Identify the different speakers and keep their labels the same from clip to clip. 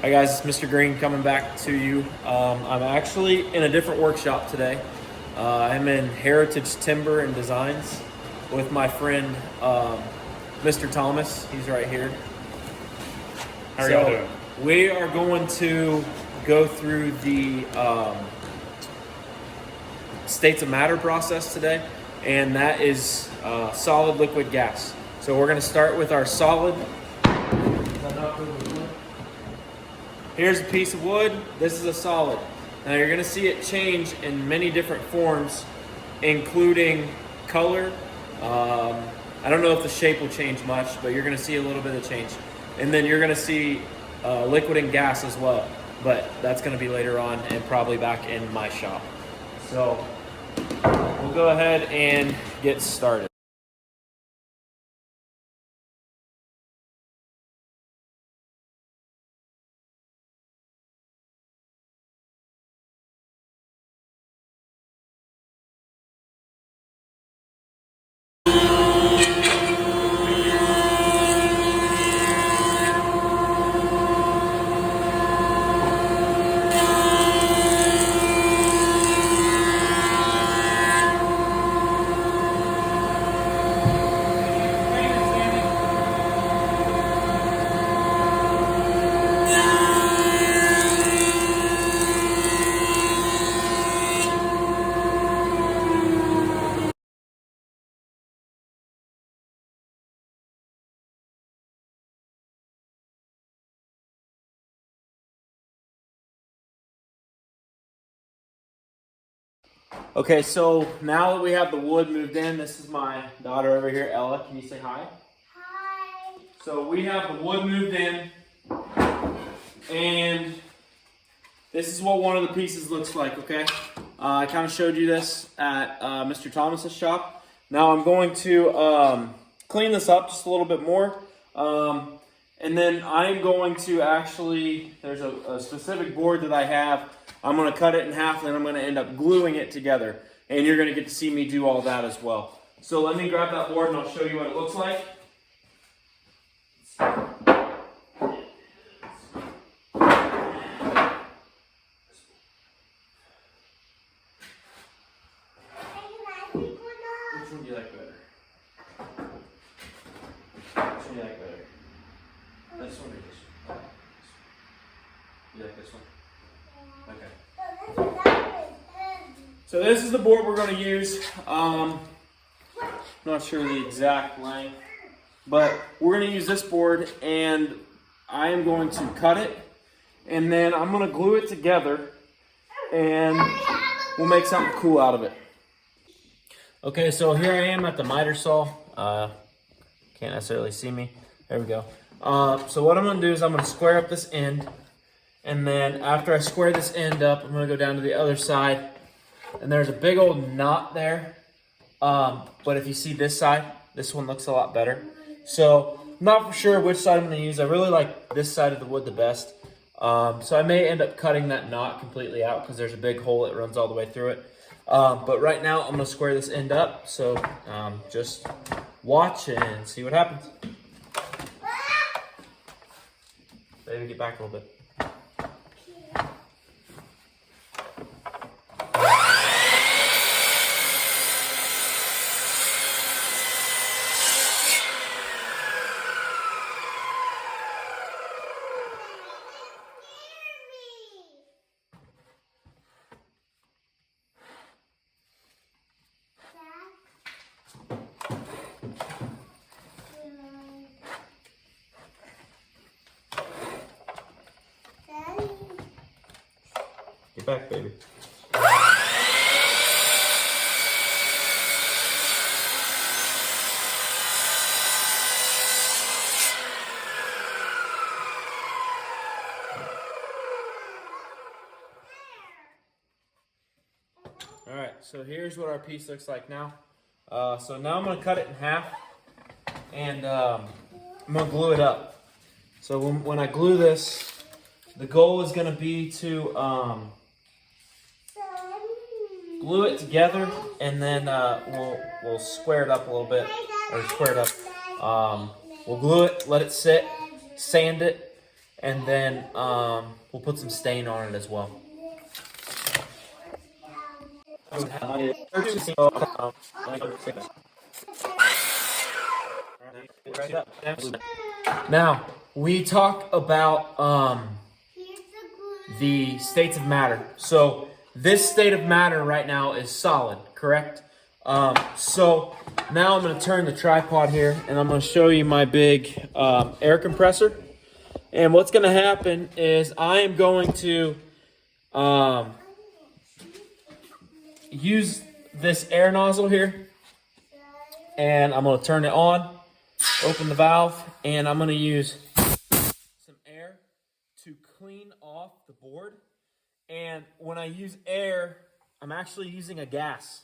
Speaker 1: Hi guys, it's Mr. Green coming back to you. I'm actually in a different workshop today. I'm in Heritage Timber and Designs with my friend Mr. Thomas. He's right here.
Speaker 2: How are y'all doing?
Speaker 1: We are going to go through the states of matter process today, and that is solid, liquid, gas. So we're going to start with our solid. Here's a piece of wood. This is a solid. Now you're going to see it change in many different forms, including color. I don't know if the shape will change much, but you're going to see a little bit of change. And then you're going to see liquid and gas as well. But that's going to be later on and probably back in my shop. So we'll go ahead and get started. Okay, so now that we have the wood moved in, this is my daughter over here, Ella. Can you say hi?
Speaker 3: Hi.
Speaker 1: So we have the wood moved in, and this is what one of the pieces looks like, okay? I kind of showed you this at Mr. Thomas's shop. Now I'm going to clean this up just a little bit more. And then I'm going to actually, there's a specific board that I have. I'm going to cut it in half, and then I'm going to end up gluing it together. And you're going to get to see me do all that as well. So let me grab that board and I'll show you what it looks like. Which one do you like better? Which one do you like better? This one or this one? You like this one? Okay. So this is the board we're going to use. Not sure the exact length, but we're going to use this board, and I am going to cut it, and then I'm going to glue it together, and we'll make something cool out of it. Okay, so here I am at the miter saw. Can't necessarily see me. There we go. So what I'm going to do is I'm going to square up this end, and then after I square this end up, I'm going to go down to the other side, and there's a big old knot there. But if you see this side, this one looks a lot better. So I'm not for sure which side I'm going to use. I really like this side of the wood the best. So I may end up cutting that knot completely out because there's a big hole that runs all the way through it. But right now I'm going to square this end up. So just watch and see what happens. Baby, get back a little bit. Get back, baby. All right, so here's what our piece looks like now. So now I'm going to cut it in half, and I'm going to glue it up. So when I glue this, the goal is going to be to glue it together, and then we'll square it up a little bit, or square it up. We'll glue it, let it sit, sand it, and then we'll put some stain on it as well. Now, we talk about the states of matter. So this state of matter right now is solid, correct? So now I'm going to turn the tripod here, and I'm going to show you my big air compressor. And what's going to happen is I am going to use this air nozzle here, and I'm going to turn it on, open the valve, and I'm going to use some air to clean off the board. And when I use air, I'm actually using a gas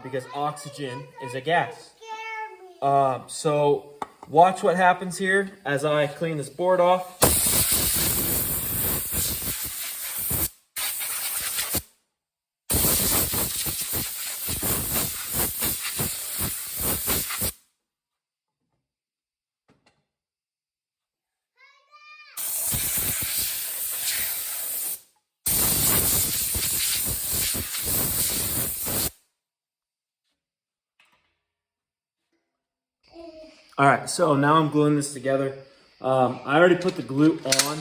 Speaker 1: because oxygen is a gas. So watch what happens here as I clean this board off. All right, so now I'm gluing this together. I already put the glue on,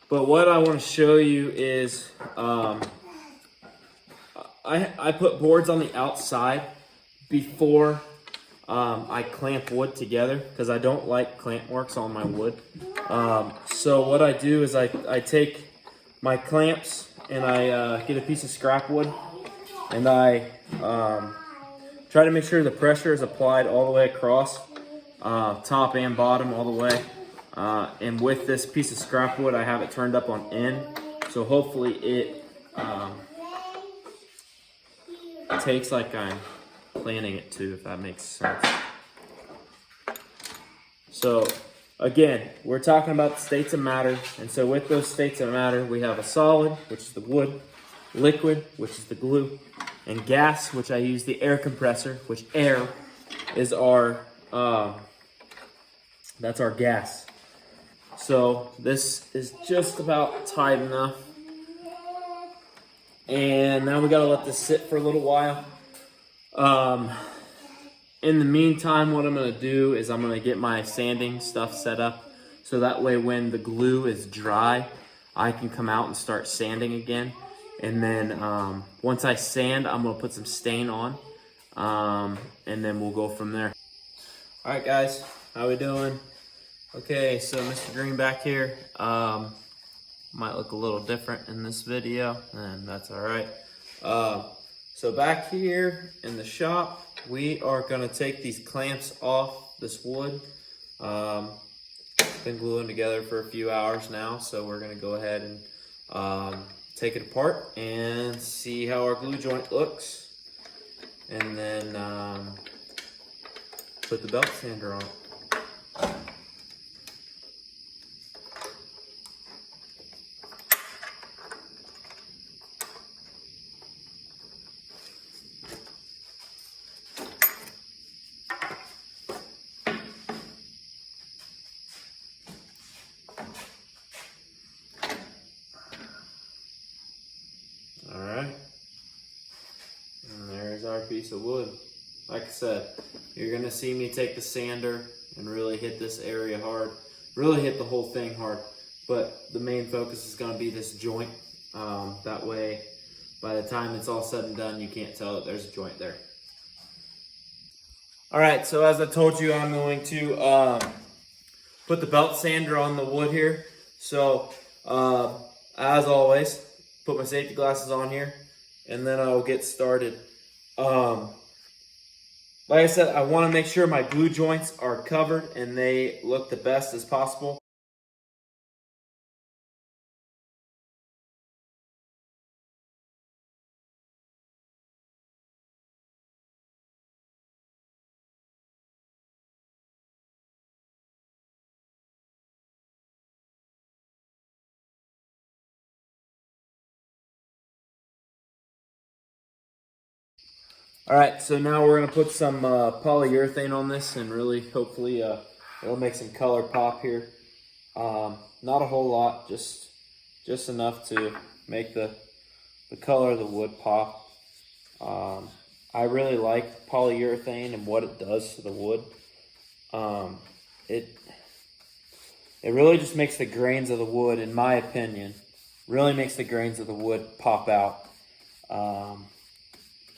Speaker 1: but what I want to show you is I put boards on the outside before I clamp wood together because I don't like clamp marks on my wood. So what I do is I take my clamps and I get a piece of scrap wood and I try to make sure the pressure is applied all the way across. Top and bottom all the way. And with this piece of scrap wood, I have it turned up on end. So hopefully it takes like I'm planning it to, if that makes sense. So again, we're talking about the states of matter. And so with those states of matter, we have a solid, which is the wood, liquid, which is the glue, and gas, which I use the air compressor, which air is our that's our gas. So this is just about tight enough. And now we gotta let this sit for a little while. In the meantime, what I'm gonna do is I'm gonna get my sanding stuff set up. So that way when the glue is dry, I can come out and start sanding again. And then once I sand, I'm gonna put some stain on. And then we'll go from there. All right, guys, how we doing? Okay, so Mr. Greenback here might look a little different in this video, and that's all right. So back here in the shop, we are gonna take these clamps off this wood. Been gluing together for a few hours now, so we're gonna go ahead and take it apart and see how our glue joint looks, and then put the belt sander on it. All right, and there's our piece of wood. Like I said, you're gonna see me take the sander and really hit this area hard, really hit the whole thing hard, but the main focus is gonna be this joint. That way, by the time it's all said and done, you can't tell that there's a joint there. All right, so as I told you, I'm going to put the belt sander on the wood here. So, as always, put my safety glasses on here, and then I'll get started. Like I said, I want to make sure my glue joints are covered and they look the best as possible. All right, so now we're gonna put some polyurethane on this and really hopefully it'll make some color pop here. Not a whole lot, just enough to make the color of the wood pop. I really like polyurethane and what it does to the wood. It really just makes the grains of the wood, in my opinion, really makes the grains of the wood pop out.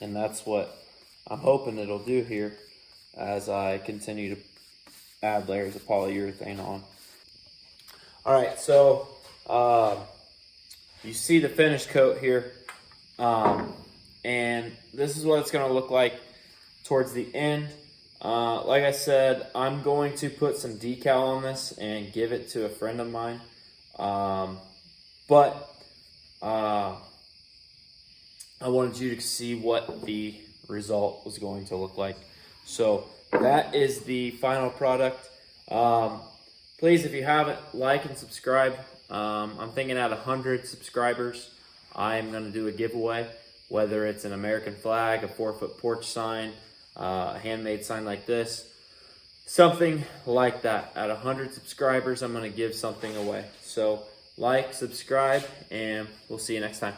Speaker 1: And that's what I'm hoping it'll do here as I continue to add layers of polyurethane on. All right, so you see the finish coat here, and this is what it's going to look like towards the end. Like I said, I'm going to put some decal on this and give it to a friend of mine, but I wanted you to see what the result was going to look like. So that is the final product. Please, if you haven't, like and subscribe. I'm thinking at 100 subscribers, I'm going to do a giveaway, whether it's an American flag, a 4-foot porch sign, a handmade sign like this, something like that. At 100 subscribers, I'm going to give something away. So like, subscribe, and we'll see you next time.